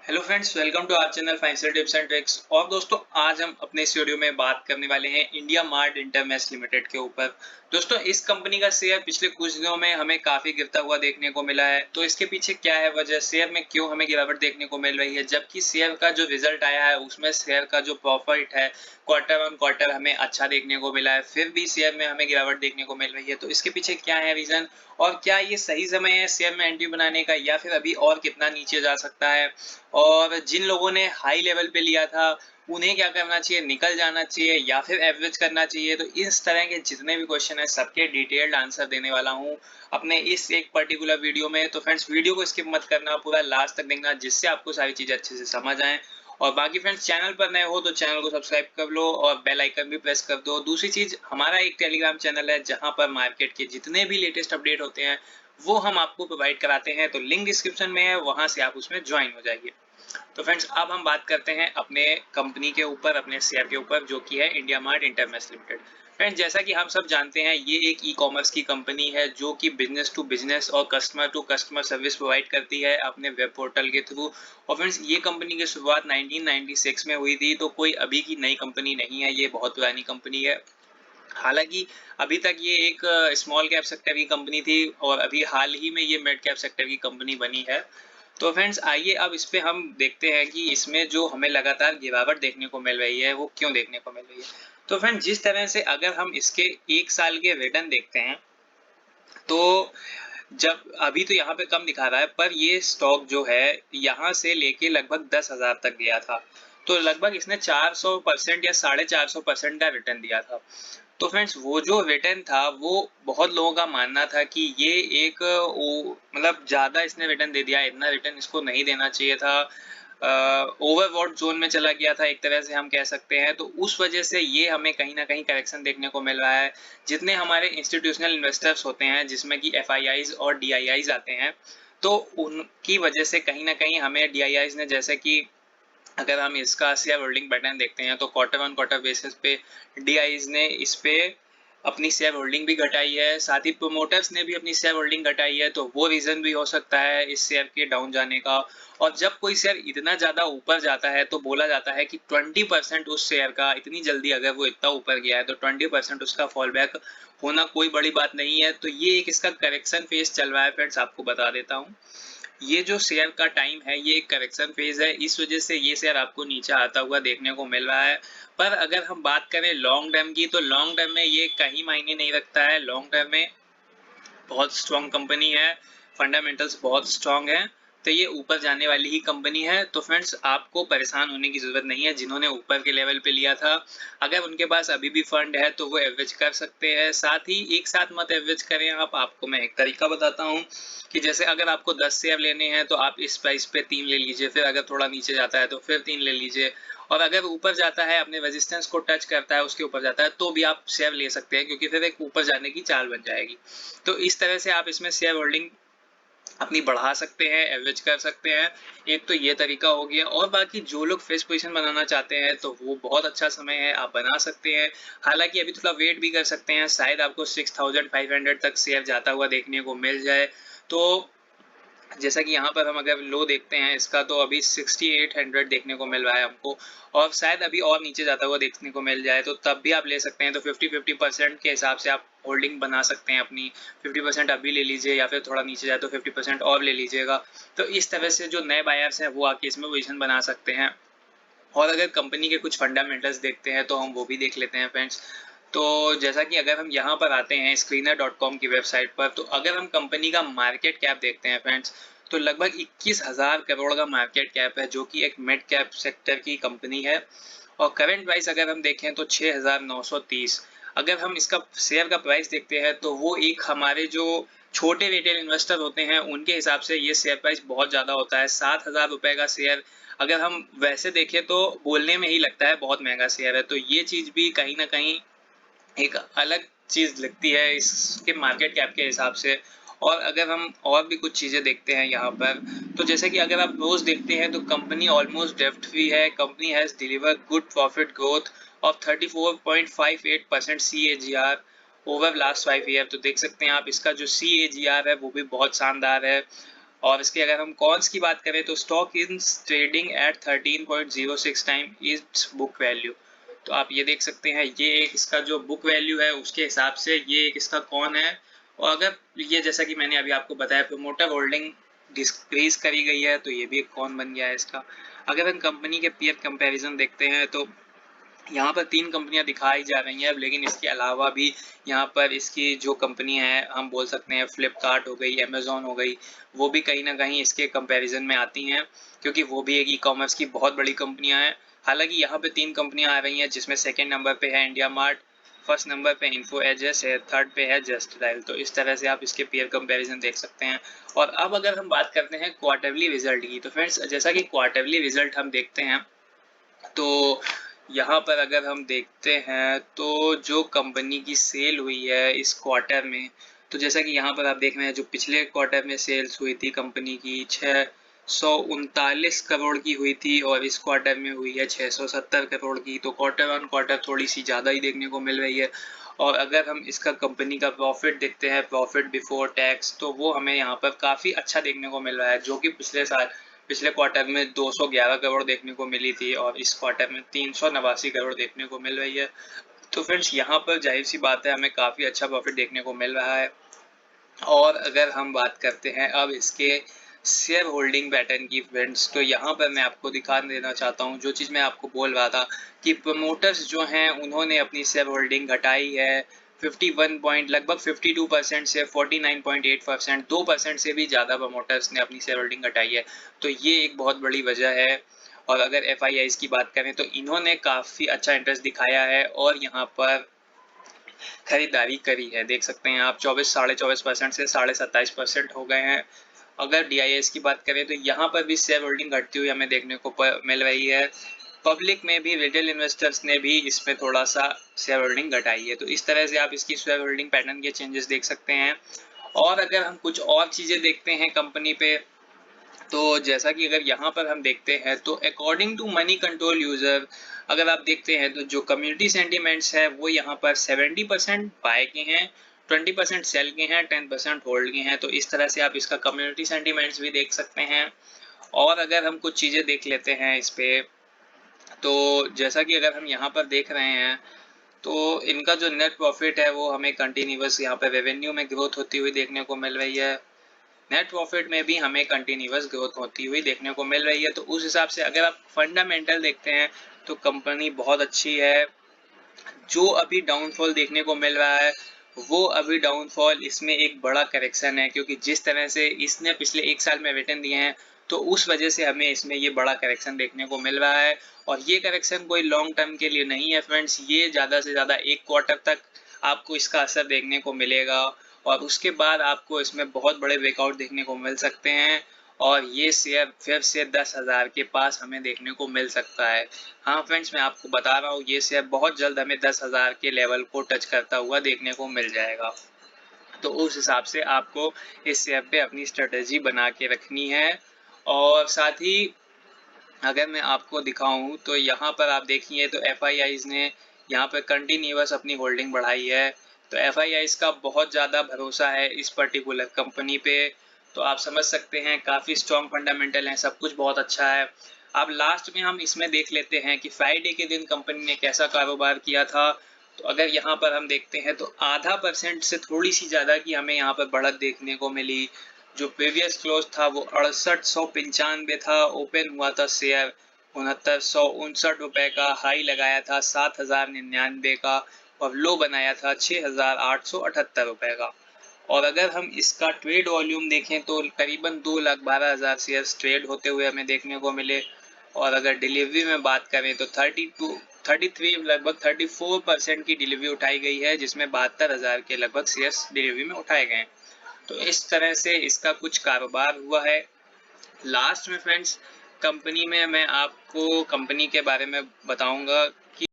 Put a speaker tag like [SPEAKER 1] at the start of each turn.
[SPEAKER 1] Hello friends, welcome to our channel financial tips and tricks. और दोस्तों, आज हम अपने इस वीडियो में बात करने वाले हैं इंडिया मार्ट इंटरमेश लिमिटेड के ऊपर। दोस्तों, इस कंपनी का शेयर पिछले कुछ दिनों में हमें काफी गिरता हुआ देखने को मिला है। तो इसके पीछे क्या है वजह, शेयर में क्यों हमें गिरावट देखने को मिल रही है, जबकि शेयर का जो रिजल्ट आया है उसमें शेयर का जो प्रॉफिट है क्वार्टर ऑन क्वार्टर हमें अच्छा देखने को मिला है, फिर भी शेयर में हमें गिरावट देखने को मिल रही है। तो इसके पीछे क्या है रीजन, और क्या ये सही समय है शेयर में एंट्री बनाने का, या फिर अभी और कितना नीचे जा सकता है। और जिन लोगों ने हाई लेवल पे लिया था उन्हें क्या करना चाहिए, निकल जाना चाहिए या फिर एवरेज करना चाहिए। तो इस तरह के जितने भी क्वेश्चन है सबके डिटेल्ड आंसर देने वाला हूँ अपने इस एक पर्टिकुलर वीडियो में। तो फ्रेंड्स, वीडियो को स्किप मत करना, पूरा लास्ट तक देखना, जिससे आपको सारी चीजें अच्छे से समझ आए। और बाकी फ्रेंड्स, चैनल पर नए हो तो चैनल को सब्सक्राइब कर लो और बेल आइकन भी प्रेस कर दो। दूसरी चीज, हमारा एक टेलीग्राम चैनल है जहां पर मार्केट के जितने भी लेटेस्ट अपडेट होते हैं वो हम आपको प्रोवाइड कराते हैं। तो लिंक डिस्क्रिप्शन में है, वहां से आप उसमें ज्वाइन हो जाइए। तो फ्रेंड्स, अब हम बात करते हैं अपने कंपनी के ऊपर, अपने शेयर के ऊपर, जो कि है India mart Intermesh limited. Friends, जैसा कि हम सब जानते हैं, ये एक ई कॉमर्स की कंपनी है जो कि बिजनेस टू बिजनेस और customer to customer service provide करती है अपने वेब पोर्टल के थ्रू। और फ्रेंड्स, ये कंपनी की शुरुआत 1996 में हुई थी, तो कोई अभी की नई कंपनी नहीं है, ये बहुत पुरानी कंपनी है। हालांकि अभी तक ये एक स्मॉल कैप सेक्टर की कंपनी थी और अभी हाल ही में ये मिड कैप सेक्टर की कंपनी बनी है। तो फ्रेंड्स, आइए अब इस पे हम देखते हैं कि इसमें जो हमें लगातार गिरावट देखने को मिल रही है वो क्यों देखने को मिल रही है। तो फ्रेंड्स, जिस तरह से अगर हम इसके एक साल के रिटर्न देखते हैं, तो जब अभी तो यहाँ पे कम दिखा रहा है, पर ये स्टॉक जो है यहाँ से लेके लगभग 10,000 तक गया था। तो लगभग इसने 400% या 450% का रिटर्न दिया था। तो फ्रेंड्स, वो जो रिटर्न था वो बहुत लोगों का मानना था कि ये एक मतलब ज्यादा इसने रिटर्न दे दिया, इतना रिटर्न इसको नहीं देना चाहिए था। ओवरबॉट जोन में चला गया था, एक तरह से हम कह सकते हैं। तो उस वजह से ये हमें कहीं ना कहीं करेक्शन देखने को मिल रहा है। जितने हमारे इंस्टीट्यूशनल इन्वेस्टर्स होते हैं, जिसमें कि एफआईआईज और डीआईआईज आते हैं, तो उनकी वजह से कहीं ना कहीं हमें डीआईआईज ने, जैसे कि अगर हम इसका शेयर होल्डिंग पैटर्न देखते हैं, तो क्वार्टर ऑन क्वार्टर बेसिस पे डीआईज ने इस पे अपनी शेयर होल्डिंग भी घटाई है, साथ ही प्रोमोटर्स ने भी अपनी शेयर होल्डिंग घटाई है। तो वो रीजन भी हो सकता है इस शेयर के डाउन जाने का। और जब कोई शेयर इतना ज्यादा ऊपर जाता है तो बोला जाता है कि 20% उस शेयर का, इतनी जल्दी अगर वो इतना ऊपर गया है तो 20% उसका फॉल बैक होना कोई बड़ी बात नहीं है। तो ये एक इसका करेक्शन फेज चल रहा है फ्रेंड्स, आपको बता देता हूँ। ये जो शेयर का टाइम है ये एक करेक्शन फेज है, इस वजह से ये शेयर आपको नीचे आता हुआ देखने को मिल रहा है। पर अगर हम बात करें लॉन्ग टर्म की, तो लॉन्ग टर्म में ये कहीं मायने नहीं रखता है। लॉन्ग टर्म में बहुत स्ट्रॉन्ग कंपनी है, फंडामेंटल्स बहुत स्ट्रॉन्ग है, तो ये ऊपर जाने वाली ही कंपनी है। तो फ्रेंड्स, आपको परेशान होने की जरूरत नहीं है। जिन्होंने ऊपर के लेवल पे लिया था, अगर उनके पास अभी भी फंड है तो वो एवरेज कर सकते हैं। साथ ही एक साथ मत एवरेज करें आप, आपको मैं एक तरीका बताता हूँ कि जैसे अगर आपको 10 शेयर लेने हैं तो आप इस प्राइस पे 3 ले लीजिए, फिर अगर थोड़ा नीचे जाता है तो फिर 3 ले लीजिए, और अगर ऊपर जाता है, अपने रेजिस्टेंस को टच करता है, उसके ऊपर जाता है, तो भी आप शेयर ले सकते हैं, क्योंकि फिर एक ऊपर जाने की चाल बन जाएगी। तो इस तरह से आप इसमें शेयर होल्डिंग अपनी बढ़ा सकते हैं, एवरेज कर सकते हैं। एक तो ये तरीका हो गया, और बाकी जो लोग फ्रेश पोजीशन बनाना चाहते हैं तो वो बहुत अच्छा समय है, आप बना सकते हैं। हालांकि अभी थोड़ा वेट भी कर सकते हैं, शायद आपको 6500 तक शेयर जाता हुआ देखने को मिल जाए। तो जैसा कि यहाँ पर हम अगर लो देखते हैं इसका, तो अभी 6800 देखने को मिल रहा है हमको, और शायद अभी और नीचे जाता हुआ देखने को मिल जाए, तो तब भी आप ले सकते हैं। तो 50-50% के हिसाब से आप होल्डिंग बना सकते हैं अपनी। 50% अभी ले लीजिए, या फिर थोड़ा नीचे जाए तो 50% और ले लीजिएगा। तो इस तरह से जो नए बायर्स हैं वो आके इसमें पोजिशन बना सकते हैं। और अगर कंपनी के कुछ फंडामेंटल्स देखते हैं तो हम वो भी देख लेते हैं फ्रेंड्स। तो जैसा कि अगर हम यहाँ पर आते हैं screener.com की वेबसाइट पर, तो अगर हम कंपनी का मार्केट कैप देखते हैं फ्रेंड्स, तो लगभग 21,000 करोड़ का मार्केट कैप है, जो कि एक मिड कैप सेक्टर की कंपनी है। और करंट प्राइस अगर हम देखें तो 6,930। अगर हम इसका शेयर का प्राइस देखते हैं तो वो एक हमारे जो छोटे रिटेल इन्वेस्टर होते हैं उनके हिसाब से ये शेयर प्राइस बहुत ज़्यादा होता है। 7,000 रुपए का शेयर, अगर हम वैसे देखें तो बोलने में ही लगता है बहुत महंगा शेयर है। तो ये चीज़ भी कहीं ना कहीं एक अलग चीज लगती है इसके मार्केट कैप के हिसाब से। और अगर हम और भी कुछ चीजें देखते हैं यहाँ पर, तो जैसे कि अगर आप रोज देखते हैं तो कंपनी ऑलमोस्ट डेब्ट फ्री है। Company has deliver good profit growth of 34.58% CAGR over last 5 year. तो देख सकते हैं आप, इसका जो CAGR है वो भी बहुत शानदार है। और इसके अगर हम कॉन्स की बात करें तो stock is trading at 13.06 time it's book value. तो आप ये देख सकते हैं, ये एक इसका जो बुक वैल्यू है उसके हिसाब से ये एक इसका कॉन है। और अगर ये जैसा कि मैंने अभी आपको बताया प्रमोटर होल्डिंग डिक्रीज करी गई है तो ये भी एक कॉन बन गया है इसका। अगर हम कंपनी के पीयर कंपैरिजन देखते हैं तो यहाँ पर 3 कंपनियां दिखाई जा रही हैं, लेकिन इसके अलावा भी यहाँ पर इसकी जो कंपनी है हम बोल सकते हैं फ्लिपकार्ट हो गई, अमेजोन हो गई, वो भी कहीं ना कहीं इसके कंपैरिजन में आती हैं, क्योंकि वो भी एक ई कॉमर्स की बहुत बड़ी कंपनियां हैं। हालांकि यहाँ पे 3 कंपनियां आ रही हैं, जिसमें सेकेंड नंबर पे है इंडिया मार्ट, फर्स्ट नंबर पे इन्फो एजेस है, थर्ड पे है जस्ट डायल। तो इस तरह से आप इसके पेयर कंपैरिजन देख सकते हैं। और अब अगर हम बात करते हैं क्वार्टरली रिजल्ट की, तो फ्रेंड्स जैसा कि क्वार्टरली रिजल्ट हम देखते हैं तो यहाँ पर अगर हम देखते हैं तो जो कंपनी की सेल हुई है इस क्वार्टर में, तो जैसा कि यहाँ पर आप देख रहे हैं जो पिछले क्वार्टर में सेल्स हुई थी कंपनी की 639 करोड़ की हुई थी, और इस क्वार्टर में हुई है 670 करोड़ की। तो क्वार्टर ऑन क्वार्टर थोड़ी सी ज़्यादा ही देखने को मिल रही है। और अगर हम इसका कंपनी का प्रॉफिट देखते हैं, प्रॉफिट बिफोर टैक्स, तो वो हमें यहाँ पर काफ़ी अच्छा देखने को मिल रहा है, जो कि पिछले क्वार्टर में 211 करोड़ देखने को मिली थी और इस क्वार्टर में 389 करोड़ देखने को मिल रही है। तो फ्रेंड्स यहाँ पर जाहिर सी बात है हमें काफ़ी अच्छा प्रॉफिट देखने को मिल रहा है। और अगर हम बात करते हैं अब इसके शेयर होल्डिंग पैटर्न की फ्रेंड्स, तो यहाँ पर मैं आपको दिखा देना चाहता हूँ जो चीज़ मैं आपको बोल रहा था कि प्रमोटर्स जो हैं उन्होंने अपनी शेयर होल्डिंग घटाई है 51 पॉइंट लगभग 52% से 49.8%, 2% से भी ज़्यादा प्रमोटर्स ने अपनी शेयर होल्डिंग घटाई है। तो ये एक बहुत बड़ी वजह है। और अगर FIIs की बात करें तो इन्होंने काफ़ी अच्छा इंटरेस्ट दिखाया है और यहाँ पर खरीदारी करी है। देख सकते हैं आप 24.25% से 27.5% हो गए हैं। अगर DIS की बात करें तो यहाँ पर भी शेयर होल्डिंग घटती हुई हमें देखने को मिल रही है। पब्लिक में भी रिटेल इन्वेस्टर्स ने भी इसमें थोड़ा सा शेयर होल्डिंग घटाई है। तो इस तरह से आप इसकी शेयर होल्डिंग पैटर्न के चेंजेस देख सकते हैं। और अगर हम कुछ और चीज़ें देखते हैं कंपनी पे, तो जैसा कि अगर यहाँ पर हम देखते हैं तो according to Moneycontrol user, अगर आप देखते हैं तो जो कम्युनिटी सेंटीमेंट्स है वो यहाँ पर 70% बाय के हैं, 20% सेल के हैं, 10% होल्ड के हैं। तो इस तरह से आप इसका कम्युनिटी सेंटीमेंट्स भी देख सकते हैं। और अगर हम कुछ चीज़ें देख लेते हैं इस पे, तो जैसा कि अगर हम यहाँ पर देख रहे हैं तो इनका जो नेट प्रॉफिट है वो हमें कंटिन्यूअस यहाँ पर रेवेन्यू में ग्रोथ होती हुई देखने को मिल रही है, नेट प्रॉफिट में भी हमें कंटिन्यूअस ग्रोथ होती हुई देखने को मिल रही है। तो उस हिसाब से अगर आप फंडामेंटल देखते हैं तो कंपनी बहुत अच्छी है। जो अभी डाउनफॉल देखने को मिल रहा है वो अभी डाउनफॉल इसमें एक बड़ा करेक्शन है, क्योंकि जिस तरह से इसने पिछले 1 साल में रिटर्न दिए हैं तो उस वजह से हमें इसमें ये बड़ा करेक्शन देखने को मिल रहा है। और ये करेक्शन कोई लॉन्ग टर्म के लिए नहीं है फ्रेंड्स, ये ज़्यादा से ज़्यादा 1 क्वार्टर तक आपको इसका असर देखने को मिलेगा और उसके बाद आपको इसमें बहुत बड़े ब्रेकआउट देखने को मिल सकते हैं और ये शेयर फिर से 10,000 के पास हमें देखने को मिल सकता है। हाँ फ्रेंड्स, मैं आपको बता रहा हूँ ये शेयर बहुत जल्द हमें 10,000 के लेवल को टच करता हुआ देखने को मिल जाएगा। तो उस हिसाब से आपको इस शेयर पे अपनी स्ट्रेटेजी बना के रखनी है। और साथ ही अगर मैं आपको दिखाऊं तो यहाँ पर आप देखिए तो FIIs ने यहाँ पर कंटिन्यूअस अपनी होल्डिंग बढ़ाई है। तो FIIs का बहुत ज़्यादा भरोसा है इस पर्टिकुलर कंपनी पे। तो आप समझ सकते हैं काफ़ी स्ट्रॉन्ग फंडामेंटल हैं, सब कुछ बहुत अच्छा है। अब लास्ट में हम इसमें देख लेते हैं कि फ्राइडे के दिन कंपनी ने कैसा कारोबार किया था। तो अगर यहाँ पर हम देखते हैं तो आधा % से थोड़ी सी ज़्यादा की हमें यहाँ पर बढ़त देखने को मिली। जो प्रीवियस क्लोज था वो 6895 था, ओपन हुआ था शेयर 6959 का, हाई लगाया था 7099 का और लो बनाया था 6878 रुपए का। और अगर हम इसका ट्रेड वॉल्यूम देखें तो करीबन 2,12,000 शेयर्स ट्रेड होते हुए हमें देखने को मिले। और अगर डिलीवरी में बात करें तो 33 लगभग 34% की डिलीवरी उठाई गई है, जिसमें 72,000 के लगभग शेयर्स डिलीवरी में उठाए गए हैं। तो इस तरह से इसका कुछ कारोबार हुआ है। लास्ट में फ्रेंड्स कंपनी में मैं आपको कंपनी के बारे में बताऊंगा